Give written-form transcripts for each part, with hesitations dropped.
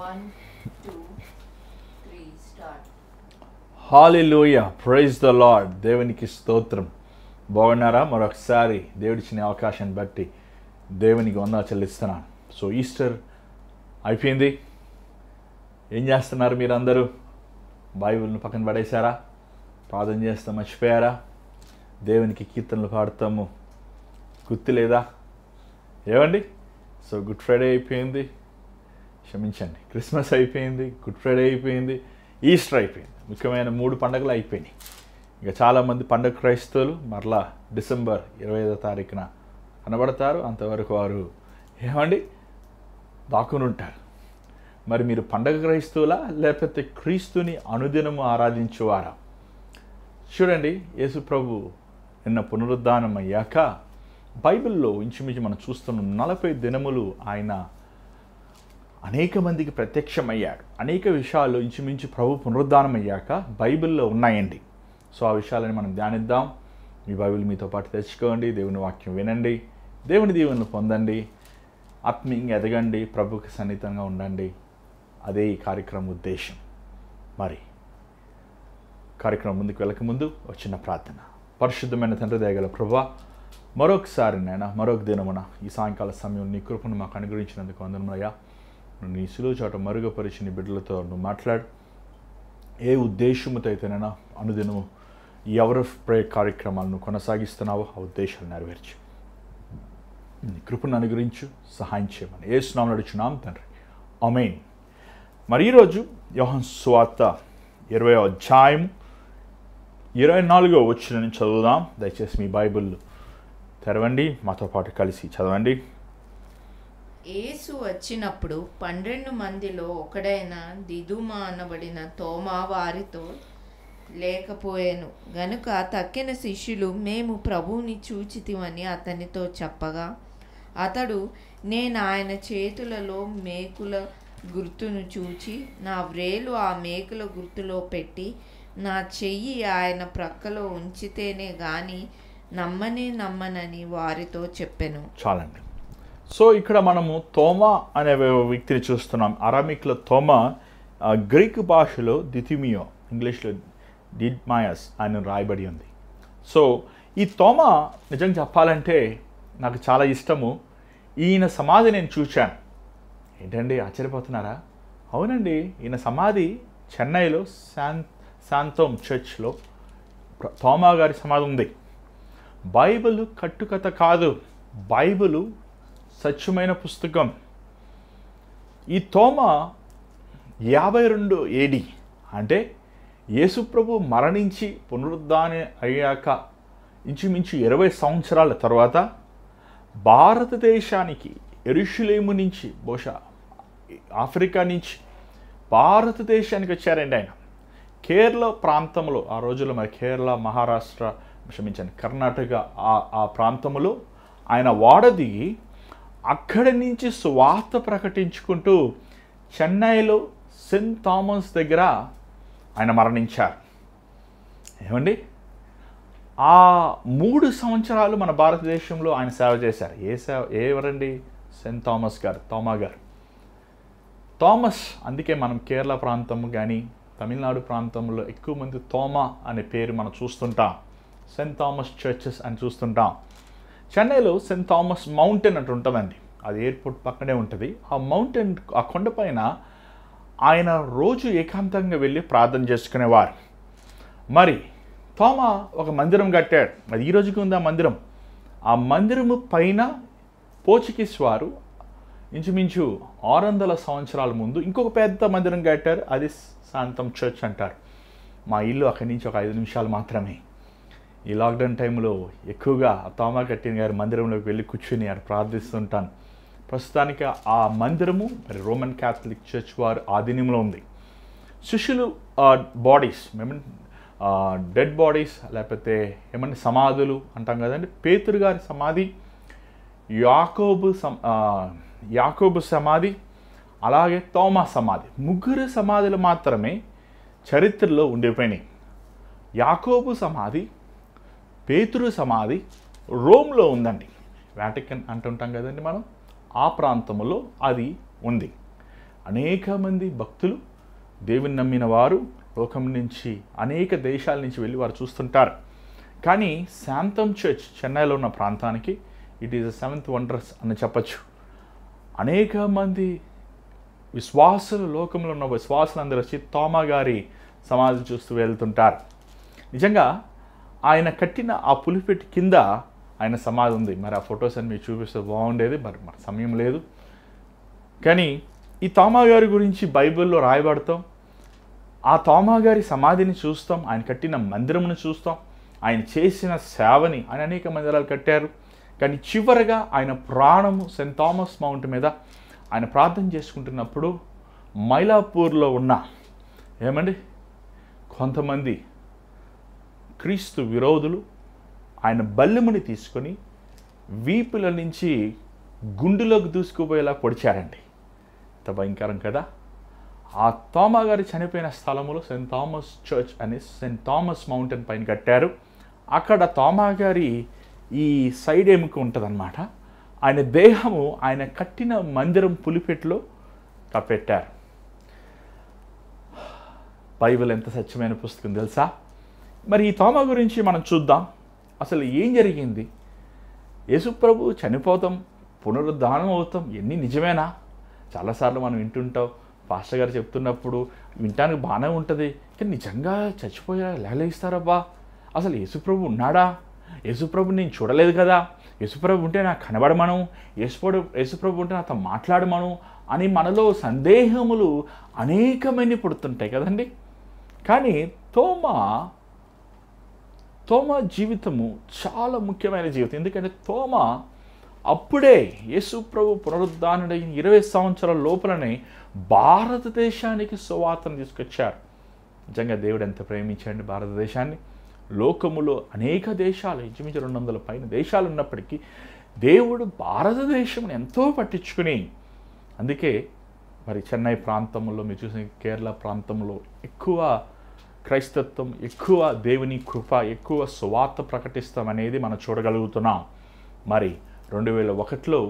1, 2, 3, start. Hallelujah, praise the lord. దేవునికి స్తోత్రం. బాగున్నారా? మరొకసారి దేవుడిచ్చిన అవకాశాన్ని బట్టి దేవునికి వందనాలు చెల్లిస్తున్నాను. సో ఈస్టర్ అయిపోయింది. ఏం చేస్తున్నారు మీరందరూ? బైబిల్ను పక్కన పడేశారా? ప్రార్థన చేస్తాం మర్చిపోయారా? దేవునికి కీర్తనలు పాడతాము గుర్తు లేదా? ఏమండి? సో గుడ్ ఫ్రైడే అయిపోయింది, క్షమించండి, క్రిస్మస్ అయిపోయింది, గుడ్ ఫ్రైడే అయిపోయింది, ఈస్టర్ అయిపోయింది. ముఖ్యమైన 3 పండుగలు అయిపోయినాయి. ఇంకా చాలామంది పండుగ క్రైస్తవులు మరలా డిసెంబర్ 25వ తారీఖున కనబడతారు. అంతవరకు వారు ఏమండి దాక్కుని ఉంటారు. మరి మీరు పండగ క్రైస్తవులా లేకపోతే క్రీస్తుని అనుదినము ఆరాధించేవారా? చూడండి, యేసు ప్రభు నిన్న పునరుద్ధానం అయ్యాక బైబిల్లో ఇంచుమించు మనం చూస్తున్న 40 దినములు ఆయన అనేక మందికి ప్రత్యక్షమయ్యాడు. అనేక విషయాలు ఇంచుమించు ప్రభు పునరుద్ధానం అయ్యాక బైబిల్లో ఉన్నాయండి. సో ఆ విషయాలని మనం ధ్యానిద్దాం. మీ బైబిల్ మీతో పాటు తెచ్చుకోండి, దేవుని వాక్యం వినండి, దేవుని దీవెనలు పొందండి, ఆత్మీయంగా ఎదగండి, ప్రభుకి సన్నిహితంగా ఉండండి. అదే ఈ కార్యక్రమం ఉద్దేశం. మరి కార్యక్రమం ముందుకు వెళ్ళక ముందు వచ్చిన ప్రార్థన. పరిశుద్ధమైన తండ్రి దయగల ప్రభువా, మరొకసారి నాయన మరొక దినమున ఈ సాయంకాల సమయం నీ కృపను మాకు అనుగ్రహించినందుకు వందనములయ్యా. నీ సులువు చోట మరుగుపరిచి నీ బిడ్డలతో నువ్వు మాట్లాడు. ఏ ఉద్దేశముతో అయితేనైనా అనుదినము ఈ అవర్ ఆఫ్ ప్రేయర్ కార్యక్రమాలను కొనసాగిస్తున్నావో ఆ ఉద్దేశాలు నెరవేర్చు. నీ కృపను అనుగ్రహించు, సహాయం చేయమని యేసు నామములో అడుగుచున్నాం తండ్రి, ఆమేన్. మరి ఈరోజు యోహాను సువార్త 20వ అధ్యాయం 24వ వచనం చదువుదాం. దయచేసి మీ బైబిల్ తెరవండి, మాతో పాటు కలిసి చదవండి. యేసు వచ్చినప్పుడు 12 మందిలో ఒకడైన దిదుమ అనబడిన తోమా వారితో లేకపోయాను గనుక తక్కిన శిష్యులు మేము ప్రభువుని చూచితిమని అతనితో చెప్పగా, అతడు నేను ఆయన చేతులలో మేకుల గుర్తును చూచి నా వ్రేలు ఆ మేకుల గుర్తులో పెట్టి నా చెయ్యి ఆయన ప్రక్కలో ఉంచితేనే గాని నమ్మనని వారితో చెప్పెను. చాలండి. సో ఇక్కడ మనము తోమా అనే వ్యక్తిని చూస్తున్నాం. అరామిక్లో తోమా, గ్రీక్ భాషలో దిథిమియో, ఇంగ్లీష్లో డిడ్మాయస్ అని రాయబడి ఉంది. సో ఈ తోమా నిజంగా చెప్పాలంటే నాకు చాలా ఇష్టము. ఈయన సమాధి నేను చూశాను. ఏంటండి ఆశ్చర్యపోతున్నారా? అవునండి, ఈయన సమాధి చెన్నైలో శాంతోమ్ చర్చ్లో తోమా గారి సమాధి ఉంది. బైబిల్ కట్టుకథ కాదు, బైబిలు సత్యమైన పుస్తకం. ఈ తోమా 52 AD అంటే యేసుప్రభు మరణించి పునరుద్ధానం అయ్యాక ఇంచుమించు 20 సంవత్సరాల తర్వాత భారతదేశానికి యెరూషలేము నుంచి, బహుశా ఆఫ్రికా నుంచి భారతదేశానికి వచ్చారండి ఆయన. కేరళ ప్రాంతంలో, ఆ రోజుల్లో మరి కేరళ, మహారాష్ట్ర, క్షమించండి కర్ణాటక ఆ ప్రాంతంలో ఆయన వాడదిగి అక్కడి నుంచి సువార్త ప్రకటించుకుంటూ చెన్నైలో సెయింట్ థామస్ దగ్గర ఆయన మరణించారు. ఏమండి, ఆ 3 సంవత్సరాలు మన భారతదేశంలో ఆయన సేవ చేశారు. ఎవరండి? సెయింట్ థామస్ గారు, తోమా గారు. థామస్, అందుకే మనం కేరళ ప్రాంతం కానీ తమిళనాడు ప్రాంతంలో ఎక్కువ మంది తోమా అనే పేరు మనం చూస్తుంటాం. సెయింట్ థామస్ చర్చెస్ అని చూస్తుంటాం. చెన్నైలో సెయింట్ థామస్ మౌంటైన్ అంటూ ఉంటుందండి. అది ఎయిర్పోర్ట్ పక్కనే ఉంటుంది. ఆ మౌంటైన్, ఆ కొండపైన ఆయన రోజు ఏకాంతంగా వెళ్ళి ప్రార్థన చేసుకునేవారు. మరి తోమా ఒక మందిరం కట్టాడు. అది ఈ రోజుకి ఉంది ఆ మందిరం. ఆ మందిరము పైన పోర్చుగీస్ వారు ఇంచుమించు 600 సంవత్సరాల ముందు ఇంకొక పెద్ద మందిరం కట్టారు. అది శాంతం చర్చ్ అంటారు. మా ఇల్లు అక్కడి నుంచి ఒక 5 నిమిషాలు మాత్రమే. ఈ లాక్డౌన్ టైంలో ఎక్కువగా తోమా కట్టిన గారి మందిరంలోకి వెళ్ళి కూర్చుని ఆడ ప్రార్థిస్తుంటాను. ప్రస్తుతానికి ఆ మందిరము మరి రోమన్ క్యాథలిక్ చర్చ్ వారు ఆధీనంలో ఉంది. శిష్యులు బాడీస్, డెడ్ బాడీస్ లేకపోతే ఏమన్నా సమాధులు అంటాం కదండి. పేతురు గారి సమాధి, యాకోబు సమాధి, అలాగే తోమా సమాధి, 3 సమాధులు మాత్రమే చరిత్రలో ఉండిపోయినాయి. యాకోబు సమాధి, పేతురు సమాధి రోమ్లో ఉందండి. వాటికన్ అంటుంటాం కదండి మనం, ఆ ప్రాంతంలో అది ఉంది. అనేక మంది భక్తులు దేవుని నమ్మిన వారు లోకం నుంచి అనేక దేశాల నుంచి వెళ్ళి వారు చూస్తుంటారు. కానీ శాంతం చర్చ్ చెన్నైలో ఉన్న ప్రాంతానికి ఇట్ ఈస్ 7th వండర్స్ అని చెప్పచ్చు. అనేక మంది విశ్వాసులు, లోకంలో ఉన్న విశ్వాసులందరూ వచ్చి తోమా గారి సమాధి చూస్తూ వెళ్తుంటారు. నిజంగా ఆయన కట్టిన ఆ పులిపెట్టి కింద ఆయన సమాధి ఉంది. మరి ఆ ఫొటోస్ అని మీరు చూపిస్తే బాగుండేది, మరి సమయం లేదు. కానీ ఈ తోమా గారి గురించి బైబిల్లో రాయబడతాం. ఆ తోమా గారి సమాధిని చూస్తాం, ఆయన కట్టిన మందిరమును చూస్తాం, ఆయన చేసిన సేవని. ఆయన అనేక మందిరాలు కట్టారు. కానీ చివరగా ఆయన ప్రాణము సెయింట్ థామస్ మౌంట్ మీద ఆయన ప్రార్థన చేసుకుంటున్నప్పుడు మైలాపూర్లో ఉన్న కొంతమంది క్రీస్తు విరోధులు ఆయన బల్లెముని తీసుకొని వీపుల నుంచి గుండెలోకి దూసుకుపోయేలా పొడిచారండి. ఇంత భయంకరం కదా. ఆ తోమా గారు చనిపోయిన స్థలంలో సెయింట్ థామస్ చర్చ్ అని సెయింట్ థామస్ మౌంటైన్ పైన కట్టారు. అక్కడ తోమా గారి ఈ సైడ్ ఎముక ఉంటుందన్నమాట. ఆయన దేహము ఆయన కట్టిన మందిరం పులిపెట్టులో కప్పెట్టారు. బైబిల్ ఎంత సత్యమైన పుస్తకం తెలుసా. మరి ఈ తోమా గురించి మనం చూద్దాం. అసలు ఏం జరిగింది? యేసుప్రభు చనిపోతాం, పునరుద్ధానం అవుతాం, ఎన్ని నిజమేనా? చాలాసార్లు మనం వింటుంటాం, పాస్టర్ గారు చెప్తున్నప్పుడు వినటానికి బాగానే ఉంటుంది. కానీ నిజంగా చచ్చిపోయా లేస్తారబ్బా, అసలు యేసుప్రభు ఉన్నాడా? యేసుప్రభు నేను చూడలేదు కదా, యేసుప్రభు ఉంటే నాకు కనబడమను, యేసుప్రభు ఉంటే నాతో మాట్లాడమను అని మనలో సందేహములు అనేకమైన పుడుతుంటాయి కదండి. కానీ తోమా జీవితము చాలా ముఖ్యమైన జీవితం. ఎందుకంటే తోమా అప్పుడే యేసుప్రభు పునరుద్ధానుడైన 20 సంవత్సరాల లోపలనే భారతదేశానికి సువార్తను తీసుకొచ్చారు. నిజంగా దేవుడు ఎంత ప్రేమించండి భారతదేశాన్ని. లోకములో అనేక దేశాలు, ఇంచుమించు 200 పైన దేశాలు ఉన్నప్పటికీ దేవుడు భారతదేశం ఎంతో పట్టించుకుని, అందుకే మరి చెన్నై ప్రాంతంలో మీరు చూసిన కేరళ ప్రాంతంలో ఎక్కువ క్రైస్తత్వం, ఎక్కువ దేవుని కృప, ఎక్కువ సువార్త ప్రకటిస్తామనేది మనం చూడగలుగుతున్నాం. మరి 2001లో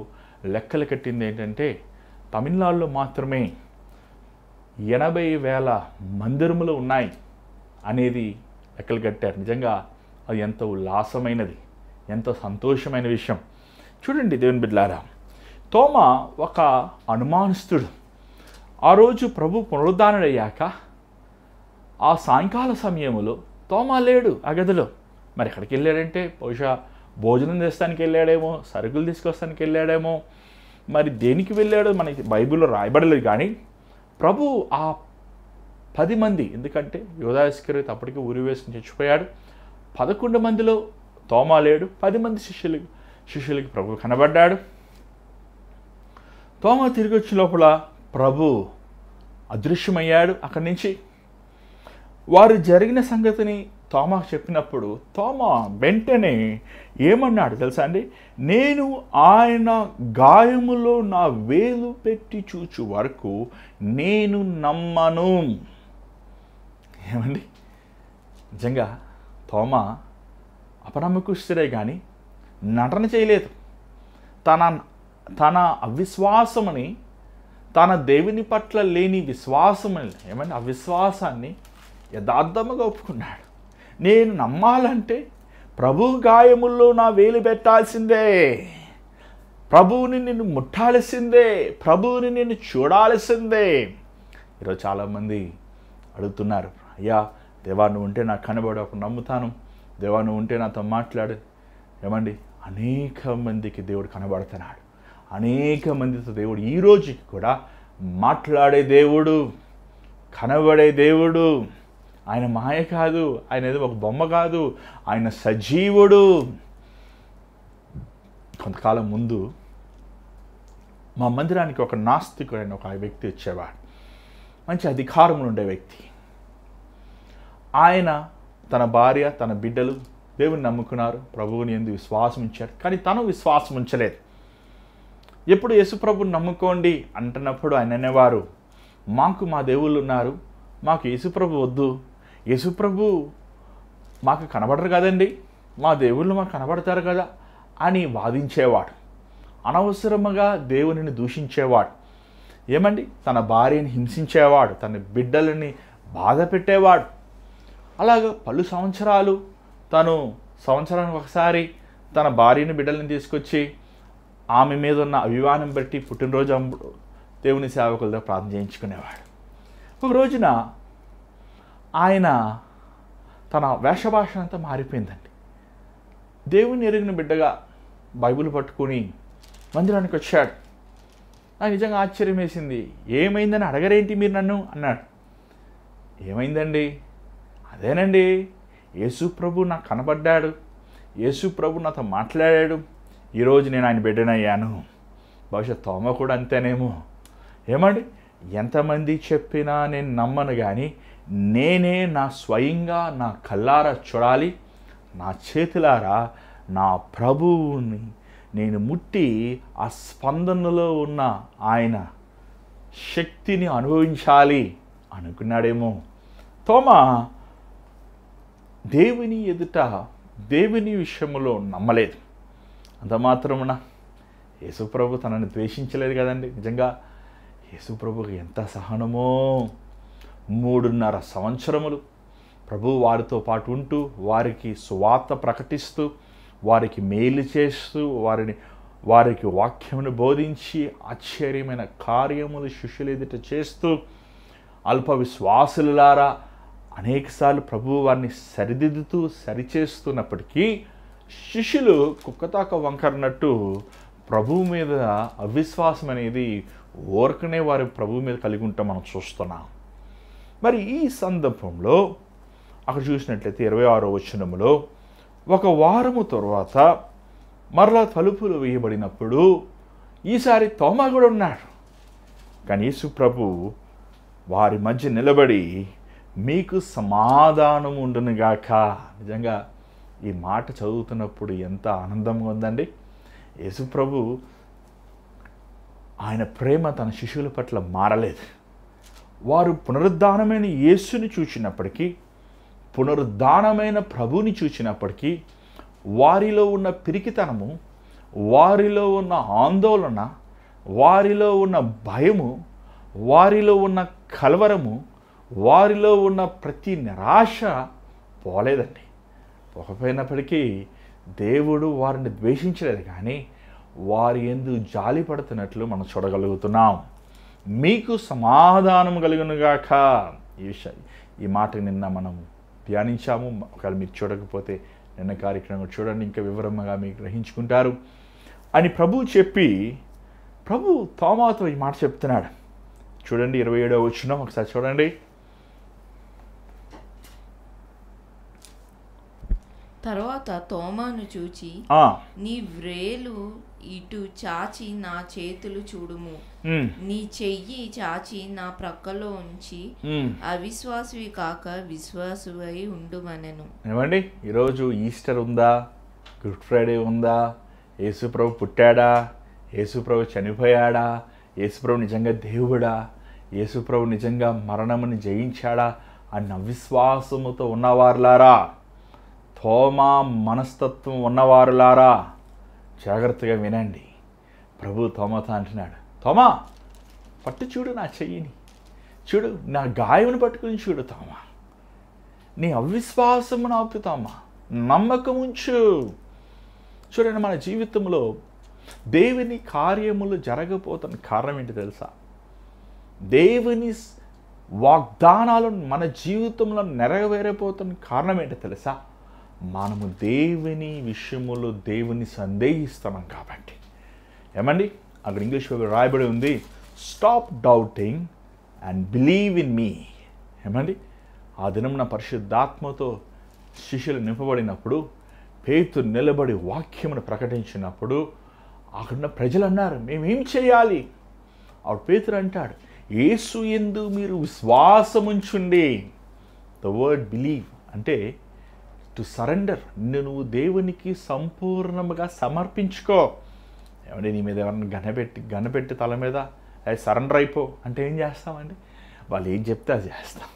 లెక్కలు కట్టింది ఏంటంటే తమిళనాడులో మాత్రమే 80,000 మందిరములు ఉన్నాయి అనేది లెక్కలు కట్టారు. నిజంగా అది ఎంతో ఉల్లాసమైనది, ఎంతో సంతోషమైన విషయం. చూడండి దేవుని బిడ్డలారా, తోమా ఒక అనుమానస్తుడు. ఆ రోజు ప్రభు పునరుద్ధానుడయ్యాక ఆ సాయంకాల సమయంలో తోమా లేడు ఆ గదిలో. మరి ఎక్కడికి వెళ్ళాడంటే బహుశా భోజనం చేస్తానికి వెళ్ళాడేమో, సరుకులు తీసుకొస్తానికి వెళ్ళాడేమో, మరి దేనికి వెళ్ళాడో మనకి బైబిల్లో రాయబడలేదు. కానీ ప్రభు ఆ 10 మంది, ఎందుకంటే యోధా ఇస్కరియోతు అప్పటికి ఉరి వేసుకుని చచ్చిపోయాడు, 11 మందిలో తోమా లేడు, 10 మంది శిష్యులకి ప్రభు కనబడ్డాడు. తోమా తిరిగి వచ్చే లోపల ప్రభు అదృశ్యమయ్యాడు. అక్కడి నుంచి వారు జరిగిన సంగతిని తోమాకు చెప్పినప్పుడు తోమా వెంటనే ఏమన్నాడు తెలుసా అండి? నేను ఆయన గాయములో నా వేలు పెట్టి చూచు వరకు నేను నమ్మను. ఏమండి, నిజంగా తోమా అపనమ్మకస్తుడే కానీ నటన చేయలేదు. తన అవిశ్వాసమని, తన దేవుని పట్ల లేని విశ్వాసమని, ఏమంటే అవిశ్వాసాన్ని యథార్థముగా ఒప్పుకున్నాడు. నేను నమ్మాలంటే ప్రభు గాయముల్లో నా వేలు పెట్టాల్సిందే, ప్రభువుని నిన్ను ముట్టాల్సిందే, ప్రభువుని నిన్ను చూడాల్సిందే. ఈరోజు చాలామంది అడుగుతున్నారు, అయ్యా దేవా నువ్వు ఉంటే నాకు కనబడు, అప్పుడు నమ్ముతాను, దేవా నువ్వు ఉంటే నాతో మాట్లాడు. ఏమండి, అనేక మందికి దేవుడు కనబడుతున్నాడు, అనేక మందితో దేవుడు ఈ రోజుకి కూడా మాట్లాడే దేవుడు, కనబడే దేవుడు. ఆయన మాయ కాదు, ఆయన ఏదో ఒక బొమ్మ కాదు, ఆయన సజీవుడు. కొంతకాలం ముందు మా మందిరానికి ఒక నాస్తికుడైన ఒక వ్యక్తి వచ్చేవాడు, మంచి అధికారంలో ఉండే వ్యక్తి. ఆయన తన భార్య, తన బిడ్డలు దేవుని నమ్ముకున్నారు, ప్రభువుని యందు విశ్వాసం ఉంచారు. కానీ తను విశ్వాసం ఉంచలేదు. ఎప్పుడు యేసుప్రభుని నమ్ముకోండి అంటున్నప్పుడు ఆయన అనేవారు, మాకు మా దేవుళ్ళు ఉన్నారు, మాకు యేసుప్రభు వద్దు, యేసుప్రభు మాకు కనబడరు కదండి, మా దేవుళ్ళు మాకు కనబడతారు కదా అని వాదించేవాడు. అనవసరముగా దేవునిని దూషించేవాడు. ఏమండి, తన భార్యని హింసించేవాడు, తన బిడ్డలని బాధ పెట్టేవాడు. అలాగా పలు సంవత్సరాలు తను సంవత్సరానికి ఒకసారి తన భార్యని బిడ్డలని తీసుకొచ్చి ఆమె మీద ఉన్న అభిమానం బట్టి పుట్టినరోజు దేవుని సేవకులతో ప్రార్థన చేయించుకునేవాడు. ఒక రోజున ఆయన తన వేషభాష అంతా మారిపోయిందండి. దేవుని ఎరిగిన బిడ్డగా బైబిల్ పట్టుకుని మందిరానికి వచ్చాడు. నాకు నిజంగా ఆశ్చర్యం వేసింది. ఏమైందని అడగరేంటి మీరు నన్ను అన్నాడు. ఏమైందండి? అదేనండి, యేసు ప్రభు నాకు కనబడ్డాడు, యేసు ప్రభు నాతో మాట్లాడాడు, ఈరోజు నేను ఆయన బిడ్డనయ్యాను. బహుశా తోమ కూడా అంతేనేమో. ఏమండి, ఎంతమంది చెప్పినా నేను నమ్మను, కానీ నేనే నా స్వయంగా నా కళ్ళారా చూడాలి, నా చేతులారా నా ప్రభువుని నేను ముట్టి ఆ స్పందనలో ఉన్న ఆయన శక్తిని అనుభవించాలి అనుకున్నాడేమో. తోమ దేవుని ఎదుట దేవుని విషయంలో నమ్మలేదు. అంత మాత్రమున యేసుప్రభు తనని ద్వేషించలేదు కదండి. నిజంగా యేసుప్రభుకి ఎంత సహనమో. 3.5 సంవత్సరములు ప్రభు వారితో పాటు ఉంటూ వారికి సువార్త ప్రకటిస్తూ వారికి మేలు చేస్తూ వారికి వాక్యమును బోధించి ఆశ్చర్యమైన కార్యములు శిష్యులు ఎదుట చేస్తూ అల్ప విశ్వాసులారా అనేకసార్లు ప్రభువు వారిని సరిదిద్దుతూ సరిచేస్తున్నప్పటికీ శిష్యులు కుక్కతాక వంకరనట్టు ప్రభువు మీద అవిశ్వాసం అనేది ఓరకనే వారి ప్రభువు మీద కలిగి ఉంటాం మనం చూస్తున్నాం. మరి ఈ సందర్భంలో అక్కడ చూసినట్లయితే 26వ వచనములో, ఒక వారము తరువాత మరలా తలుపులు వేయబడినప్పుడు ఈసారి తోమా కూడా ఉన్నాడు. కానీ యేసు ప్రభు వారి మధ్య నిలబడి మీకు సమాధానం ఉండునుగాక. నిజంగా ఈ మాట చదువుతున్నప్పుడు ఎంత ఆనందంగా ఉందండి. యేసు ప్రభు ఆయన ప్రేమ తన శిష్యుల పట్ల మారలేదు. వారు పునరుద్ధానమైన యేసుని చూచినప్పటికీ, పునరుద్ధానమైన ప్రభుని చూచినప్పటికీ వారిలో ఉన్న పిరికితనము, వారిలో ఉన్న ఆందోళన, వారిలో ఉన్న భయము, వారిలో ఉన్న కలవరము, వారిలో ఉన్న ప్రతి నిరాశ పోలేదండి. పోకపోయినప్పటికీ దేవుడు వారిని ద్వేషించలేదు, కానీ వారి యందు జాలి పడుతున్నట్లు మనం చూడగలుగుతున్నాం. మీకు సమాధానం కలుగునుగాక. ఈ మాట నిన్న మనం ధ్యానించాము. ఒకవేళ మీరు చూడకపోతే నిన్న కార్యక్రమం చూడండి, ఇంకా వివరంగా మీకు గ్రహించుకుంటారు అని ప్రభు చెప్పి, ప్రభు తోమాతో ఈ మాట చెప్తున్నాడు. చూడండి 27వ వచనం ఒకసారి చూడండి. తర్వాత తోమాను చూచి, నీ వ్రేలు ఇటు చాచి నా చేతులు చూడుము, నీ చెయ్యి చాచి నా ప్రక్కలో ఉంచి అవిశ్వాసివి కాక విశ్వాసువై ఉండుమనెను. ఏమండి, ఈరోజు ఈస్టర్ ఉందా, గుడ్ ఫ్రైడే ఉందా, యేసుప్రభు పుట్టాడా, యేసుప్రభు చనిపోయాడా, యేసుప్రభు నిజంగా దేవుడా, యేసుప్రభు నిజంగా మరణముని జయించాడా అన్న అవిశ్వాసముతో ఉన్నవారులారా, తోమా మనస్తత్వం ఉన్నవారులారా జాగ్రత్తగా వినండి. ప్రభు తోమాతో అంటున్నాడు, తోమా పట్టు చూడు నా చెయ్యిని, చూడు నా గాయమును పట్టుకుని చూడు తోమా, నీ అవిశ్వాసమును ఆపు తోమా, నమ్మకం ఉంచు. చూడండి, మన జీవితంలో దేవుని కార్యములు జరగబోతున్న కారణం ఏంటి తెలుసా? దేవుని వాగ్దానాలు మన జీవితంలో నెరవేరబోతున్న కారణం ఏంటో తెలుసా? మనము దేవుని విషయములో దేవుని సందేహిస్తున్నాం కాబట్టి. ఏమండి, అక్కడ ఇంగ్లీష్ బైబిల్ రాయబడి ఉంది, stop doubting and believe in me. ఏమండి, ఆ దినం నా పరిశుద్ధాత్మతో శిష్యులు నింపబడినప్పుడు, పేతురు నిలబడి వాక్యమును ప్రకటించినప్పుడు అక్కడున్న ప్రజలు అన్నారు, మేమేం చేయాలి? అప్పుడు పేతురు అంటాడు, యేసు యందు మీరు విశ్వాసముంచుండి. ద వర్డ్ బిలీవ్ అంటే టు సరెండర్. నువ్వు దేవునికి సంపూర్ణంగా సమర్పించుకో. ఏమంటే నీ మీద ఎవరైనా గనపెట్టి తల మీద సరెండర్ అయిపో అంటే ఏం చేస్తామండి? వాళ్ళు ఏం చెప్తే అది చేస్తాం,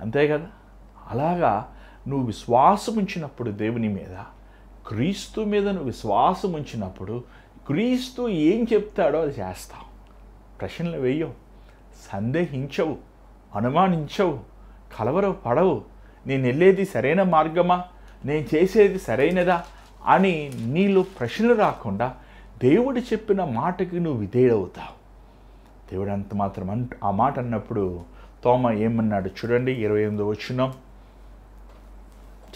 అంతే కదా. అలాగా నువ్వు విశ్వాసం ఉంచినప్పుడు దేవుని మీద, క్రీస్తు మీద నువ్వు విశ్వాసం ఉంచినప్పుడు క్రీస్తు ఏం చెప్తాడో అది చేస్తావు. ప్రశ్నలు వేయవు, సందేహించవు, అనుమానించవు, కలవరపడవు. నేను వెళ్ళేది సరైన మార్గమా, నేను చేసేది సరైనదా అని నీలో ప్రశ్నలు రాకుండా దేవుడు చెప్పిన మాటకి నువ్వు విధేయుడవుతావు. దేవుడు అంత మాత్రం ఆ మాట అన్నప్పుడు తోమ ఏమన్నాడు చూడండి, 28వ వచనం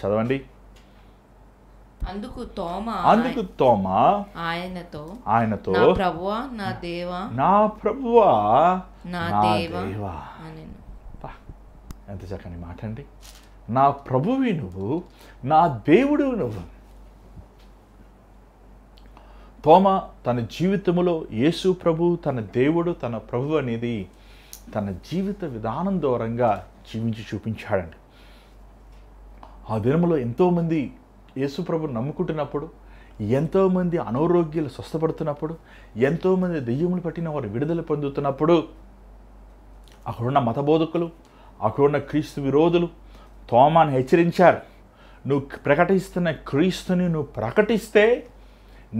చదవండి. అందుకు తోమ ఆయనతో నా ప్రభువా నా దేవా నా దేవా. ఎంత చక్కని మాట అండి. నా ప్రభువి నువ్వు, నా దేవుడు నువ్వు. తోమ తన జీవితంలో యేసు ప్రభు తన దేవుడు తన ప్రభు అనేది తన జీవిత విధానం దూరంగా జీవించి చూపించాడండి. ఆ దినములో ఎంతోమంది యేసు ప్రభుని నమ్ముకుంటున్నప్పుడు, ఎంతోమంది అనారోగ్యాలు స్వస్థపడుతున్నప్పుడు, ఎంతోమంది దెయ్యములు పట్టిన వారు విడుదల పొందుతున్నప్పుడు అక్కడున్న మతబోధకులు, అక్కడున్న క్రీస్తు విరోధులు తోమాను హెచ్చరించారు. నువ్వు ప్రకటిస్తున్న క్రీస్తుని నువ్వు ప్రకటిస్తే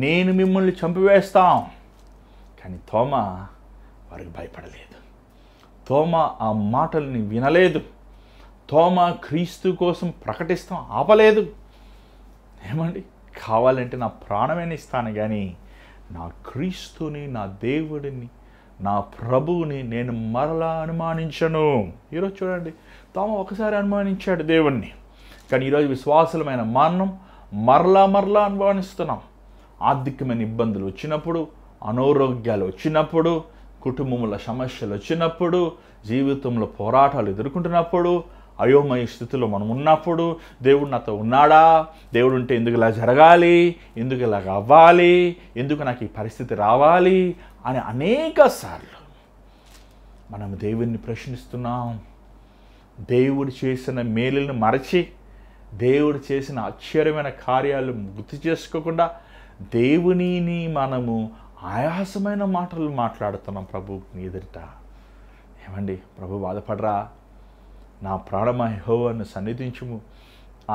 నేను మిమ్మల్ని చంపివేస్తాం. కానీ తోమ వారికి భయపడలేదు. తోమ ఆ మాటల్ని వినలేదు. తోమ క్రీస్తు కోసం ప్రకటిస్తాం ఆపలేదు. ఏమండి, కావాలంటే నా ప్రాణమైన ఇస్తాను కానీ నా క్రీస్తుని, నా దేవుడిని, నా ప్రభువుని నేను మరలా అనుమానించను. ఈరోజు చూడండి, తోమ ఒకసారి అనుమానించాడు దేవుణ్ణి, కానీ ఈరోజు విశ్వాసులమైన మనం మరలా అనుమానిస్తున్నాం. ఆర్థికమైన ఇబ్బందులు వచ్చినప్పుడు, అనారోగ్యాలు వచ్చినప్పుడు, కుటుంబంలో సమస్యలు వచ్చినప్పుడు, జీవితంలో పోరాటాలు ఎదుర్కొంటున్నప్పుడు, అయోమయ స్థితిలో మనం ఉన్నప్పుడు దేవుడు నాతో ఉన్నాడా, దేవుడు ఉంటే ఎందుకు ఇలా జరగాలి, ఎందుకు ఇలాగ అవ్వాలి, ఎందుకు నాకు ఈ పరిస్థితి రావాలి అని అనేక సార్లు మనం దేవుడిని ప్రశ్నిస్తున్నాం. దేవుడు చేసిన మేలులను మరచి, దేవుడు చేసిన ఆశ్చర్యమైన కార్యాలు గుర్తు చేసుకోకుండా దేవునిని మనము ఆయాసమైన మాటలు మాట్లాడుతున్నాం ప్రభు ఎదుట. ఏమండి, ప్రభు బాధపడరా? నా ప్రాణమా యెహోవాను సన్నిధించుము,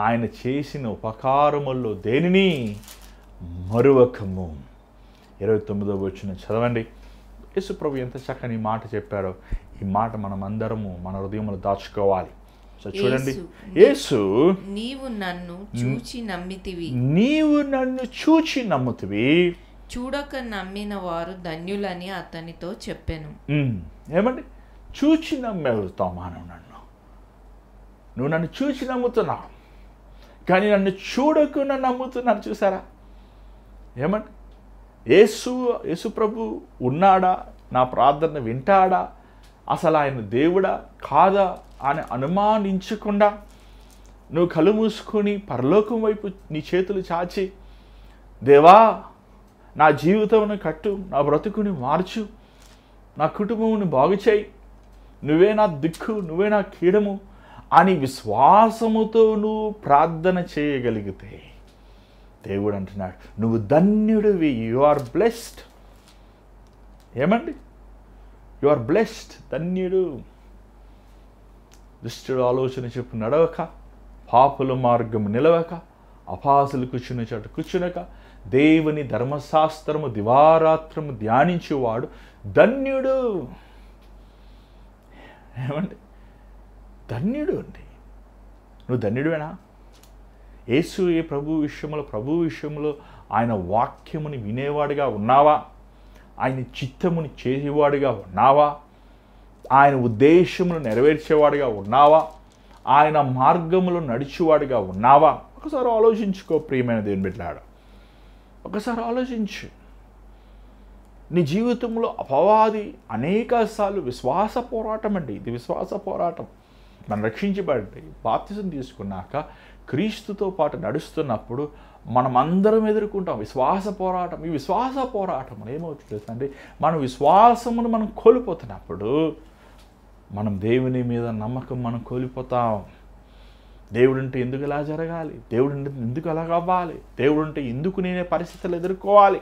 ఆయన చేసిన ఉపకారముల్లో దేనిని మరువకము. 29వ వచనం చదవండి. యేసు ప్రభు ఎంత చక్కని మాట చెప్పారో ఈ మాట మనం అందరము మన హృదయంలో దాచుకోవాలి. సో చూడండి, యేసు నీవు నన్ను చూచి నమ్ముతివి, చూడక నమ్మిన వారు ధన్యులని అతనితో చెప్పాను. ఏమండి, చూచి నమ్మేవుతావు మానవు. నువ్వు నన్ను చూచి నమ్ముతున్నావు, కానీ నన్ను చూడకుండా నమ్ముతున్నాను. చూసారా? ఏమండి, యేసు ప్రభు ఉన్నాడా, నా ప్రార్థన వింటాడా, అసలు ఆయన దేవుడా కాదా అని అనుమానించకుండా నువ్వు కళ్ళు మూసుకొని పరలోకం వైపు నీ చేతులు చాచి, దేవా నా జీవితంను కట్టు, నా బ్రతుకుని మార్చు, నా కుటుంబముని బాగు చేయి, నువ్వే నా దిక్కు, నువ్వే నా కీడము అని విశ్వాసముతో నువ్వు ప్రార్థన చేయగలిగితే దేవుడు అంటున్నాడు, నువ్వు ధన్యుడివి, యు ఆర్ బ్లెస్డ్. ఏమండి, యు ఆర్ బ్లెస్డ్, ధన్యుడు. దుష్టుడు ఆలోచన చెప్పు నడవక, పాపుల మార్గము నిలవక, అపాసులు కూర్చున్న చోట కూర్చునక, దేవుని ధర్మశాస్త్రము దివారాత్రము ధ్యానించేవాడు ధన్యుడు. ఏమండి, ధన్యుడు అండి. నువ్వు ధన్యుడివేనా? యేసు ప్రభు విషయంలో ఆయన వాక్యముని వినేవాడిగా ఉన్నావా? ఆయన చిత్తముని చేసేవాడిగా ఉన్నావా? ఆయన ఉద్దేశమును నెరవేర్చేవాడిగా ఉన్నావా? ఆయన మార్గములో నడిచేవాడిగా ఉన్నావా? ఒకసారి ఆలోచించుకో ప్రియమైన దేవుని బిడ్డలారా, ఒకసారి ఆలోచించు. నీ జీవితంలో అపవాది అనేకసార్లు విశ్వాస పోరాటం అండి. ఇది విశ్వాస పోరాటం. మనం రక్షించబడి బాప్తిసం తీసుకున్నాక క్రీస్తుతో పాటు నడుస్తున్నప్పుడు మనం అందరం ఎదుర్కొంటాం విశ్వాస పోరాటం. ఈ విశ్వాస పోరాటం ఏమవుతుంది అంటే, మన విశ్వాసమును మనం కోల్పోతున్నప్పుడు మనం దేవుని మీద నమ్మకం మనం కోల్పోతాం. దేవుడుంటే ఎందుకు ఇలా జరగాలి, దేవుడుంటే ఎందుకు అలాగ అవ్వాలి, దేవుడుంటే ఎందుకు నేనే పరిస్థితులు ఎదుర్కోవాలి,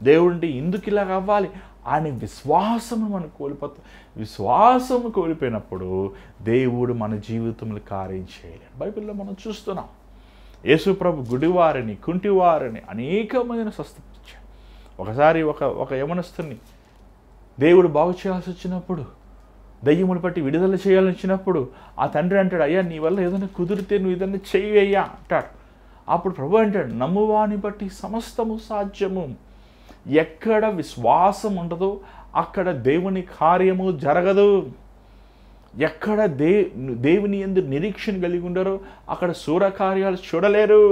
దేవుడుంటే ఎందుకు ఇలాగ అవ్వాలి అని విశ్వాసము మనం కోల్పోతాం. విశ్వాసము కోల్పోయినప్పుడు దేవుడు మన జీవితంలో కార్యం చేయలేడు. బైబిల్లో మనం చూస్తున్నాం, యేసు ప్రభు గుడివారిని, కుంటివారిని అనేక మందిని స్వస్థపరిచాడు. ఒకసారి ఒక యవనస్తుని దేవుడు బాగు చేయాల్సి వచ్చినప్పుడు, దయ్యములు పట్టి విడుదల చేయాలని వచ్చినప్పుడు ఆ తండ్రి అంటాడు, అయ్యా నీ వల్ల ఏదైనా కుదిరితే నువ్వు ఏదైనా చెయ్యి అయ్యా అంటాడు. అప్పుడు ప్రభు అంటాడు, నమ్మువాని బట్టి సమస్తము సాధ్యము. ఎక్కడ విశ్వాసం ఉండదో అక్కడ దేవుని కార్యము జరగదు. ఎక్కడ దేవుని యందు నిరీక్షణ కలిగి ఉండరో అక్కడ శూరకార్యాలు చూడలేరు.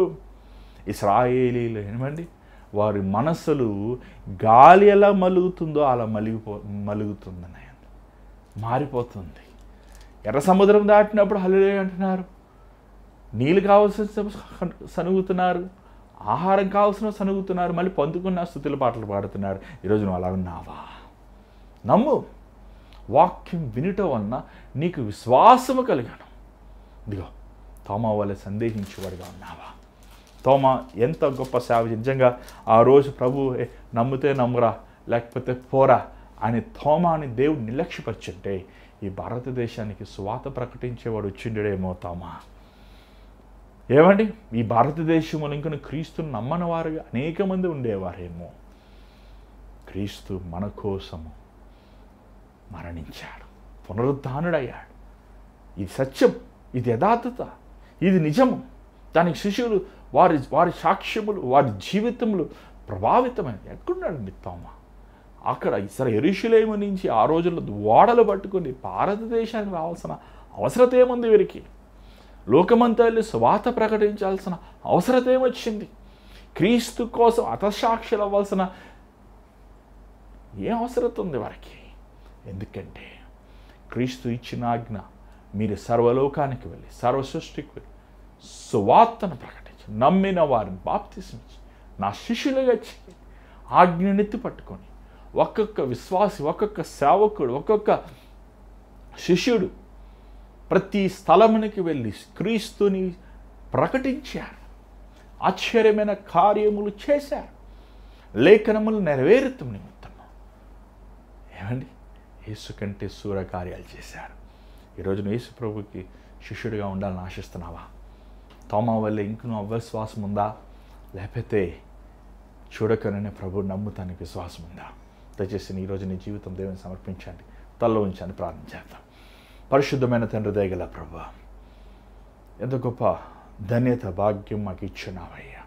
ఇశ్రాయేలీలు ఏమండి, వారి మనసులు గాలి ఎలా మలుగుతుందో అలా మలుగుతుందని మారిపోతుంది. ఎర్ర సముద్రం దాటినప్పుడు హల్లెలూయా అంటున్నారు, నీళ్ళు కావాల్సిన సనుగుతున్నారు, ఆహారం కావాల్సిన సనుగుతున్నారు, మళ్ళీ పొందుకున్న స్తుతుల పాటలు పాడుతున్నారు. ఈరోజు నువ్వు అలా ఉన్నావా? నమ్ము. వాక్యం వినటం వలన నీకు విశ్వాసము కలిగాను. ఇదిగో తోమా వలె సందేహించేవాడుగా ఉన్నావా? తోమా ఎంత గొప్ప సేవ. నిజంగా ఆ రోజు ప్రభు నమ్మితే నమ్మురా లేకపోతే పోరా అని తోమాని దేవుడు నిర్లక్ష్యపరిచుంటే ఈ భారతదేశానికి సువాత ప్రకటించేవాడు వచ్చిండేమో తోమా. ఏమండి, ఈ భారతదేశంలో ఇంకా క్రీస్తుని నమ్మని వారుగా అనేక మంది ఉండేవారేమో. క్రీస్తు మన కోసము మరణించాడు, పునరుద్ధానుడయ్యాడు. ఇది సత్యం, ఇది యథార్థత, ఇది నిజము. దానికి శిష్యులు వారి సాక్ష్యములు, వారి జీవితములు ప్రభావితమైనది. ఎక్కడున్నాడండి తోమా? అక్కడ యెరూషలేము నుంచి ఆ రోజుల్లో ఓడలు పట్టుకొని భారతదేశానికి రావాల్సిన అవసరత ఏముంది? వీరికి లోకమంతా వెళ్ళి సువార్త ప్రకటించాల్సిన అవసరత ఏమొచ్చింది? క్రీస్తు కోసం హతసాక్షులు అవ్వాల్సిన ఏం అవసరం ఉంది వారికి? ఎందుకంటే క్రీస్తు ఇచ్చిన ఆజ్ఞ, మీరు సర్వలోకానికి వెళ్ళి సర్వ సృష్టికి వెళ్ళి సువార్తను ప్రకటించి నమ్మిన వారిని బాప్తిస్మిచ్చి నా శిష్యులుగా చేయండి. ఆజ్ఞనెత్తి పట్టుకొని ఒక్కొక్క విశ్వాసి, ఒక్కొక్క సేవకుడు, ఒక్కొక్క శిష్యుడు ప్రతి స్థలమునికి వెళ్ళి క్రీస్తుని ప్రకటించారు. ఆశ్చర్యమైన కార్యములు చేశారు. లేఖనములు నెరవేరుతాం నిమిత్తము ఏమండి యేసు కంటే శూర కార్యాలు చేశారు. ఈరోజు నువ్వు యేసు ప్రభుకి శిష్యుడిగా ఉండాలని ఆశిస్తున్నావా? తోమా వల్ల ఇంకనూ అవిశ్వాసం ఉందా? లేకపోతే చూడకనే ప్రభు నమ్ముతానికి విశ్వాసం ఉందా? దయచేసి ఈరోజు నీ జీవితం దేవుని సమర్పించండి. తల్లో ఉంచని ప్రార్థన చేద్దాం. పరిశుద్ధమైన తండ్రి, దయగల ప్రభువా, ఎంత గొప్ప ధన్యత, భాగ్యం మాకు ఇచ్చినావయ్యా.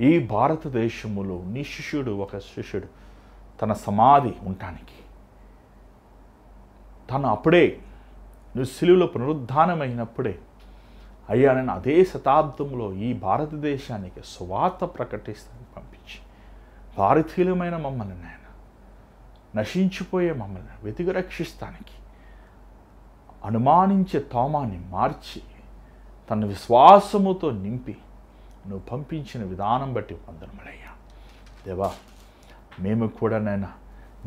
ఈ భారతదేశములో నీ శిష్యుడు, ఒక శిష్యుడు తన సమాధి ఉండటానికి, తను అప్పుడే నువ్వు శిలువలో పునరుద్ధానమైనప్పుడే అయ్యా నేను అదే శతాబ్దంలో ఈ భారతదేశానికి సువార్త ప్రకటిస్తానికి పంపించి భారతీయులమైన మమ్మల్ని నాయన నశించిపోయే మమ్మల్ని వెతికి రక్షిస్తానికి అనుమానించే తోమాని మార్చి తన విశ్వాసముతో నింపి నువ్వు పంపించిన విధానం బట్టి వందనములయ్యా. దేవా, మేము కూడా నాయన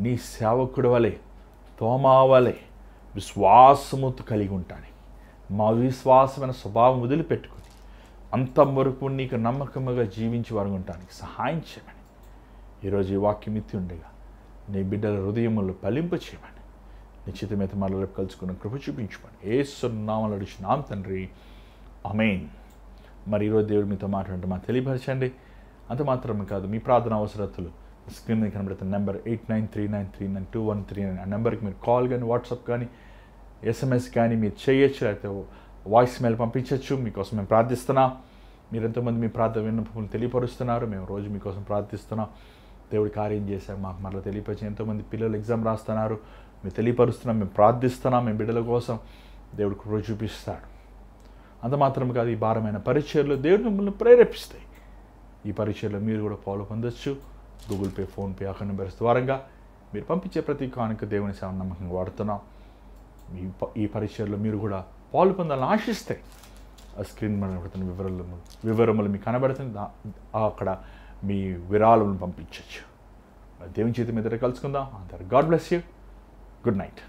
నీ సేవకుడు వలె, తోమా వలె విశ్వాసముతో కలిగి ఉంటానికి, మా విశ్వాసమైన స్వభావం వదిలిపెట్టుకుని అంతం వరకు నీకు నమ్మకముగా జీవించి వారు ఉండటానికి సహాయం చేయమని ఈరోజు ఈ వాక్యం ఇత్తి ఉండగా నీ బిడ్డల హృదయములు ఫలింప చేయమని నిశ్చితమైతే మరల కలుసుకున్న కృప చూపించమని యేసు నామములో అడుగుచున్నాం తండ్రి, ఆమేన్. మరి ఈరోజు దేవుడు మీతో మాట్లాడంటే మాకు తెలియపరచండి. అంత మాత్రమే కాదు, మీ ప్రార్థన అవసరతలు స్క్రీన్ మీద కనబడుతున్న నెంబర్ 8939392139 ఆ నెంబర్కి మీరు కాల్ కానీ, వాట్సాప్ కానీ, SMS కానీ మీరు చేయొచ్చు, లేకపోతే వాయిస్ మెయిల్ పంపించవచ్చు. మీకోసం మేము ప్రార్థిస్తున్నాం. మీరు ఎంతోమంది మీ ప్రార్థన విన్నపములు తెలియపరుస్తున్నారు. మేము రోజు మీకోసం ప్రార్థిస్తున్నాం. దేవుడి కార్యం చేశారు, మాకు మరలా తెలియపరిచి. ఎంతోమంది పిల్లలు ఎగ్జామ్ రాస్తున్నారు, మేము తెలియపరుస్తున్నాం, మేము ప్రార్థిస్తున్నాం. మేము బిడ్డల కోసం దేవుడు కృప చూపిస్తాడు. అంత మాత్రం కాదు, ఈ భారమైన పరిచయలు దేవుడు మిమ్మల్ని ప్రేరేపిస్తాయి. ఈ పరిచయలో మీరు కూడా పాలు పొందొచ్చు. Google pay, PhonePe account numbers ద్వారంగా మీరు పంపించే ప్రతి కానుక దేవుని సేవ నమ్మకంగా వాడుతున్నాం. ఈ పరిచయలో మీరు కూడా పాలు పొందాలని ఆశిస్తే ఆ స్క్రీన్ మీద వివరములు మీకు కనబడుతుంది. అక్కడ మీ విరాళములను పంపించవచ్చు. దేవుని చేతి మీద కలుసుకుందాం. అందరు God bless you. Good night.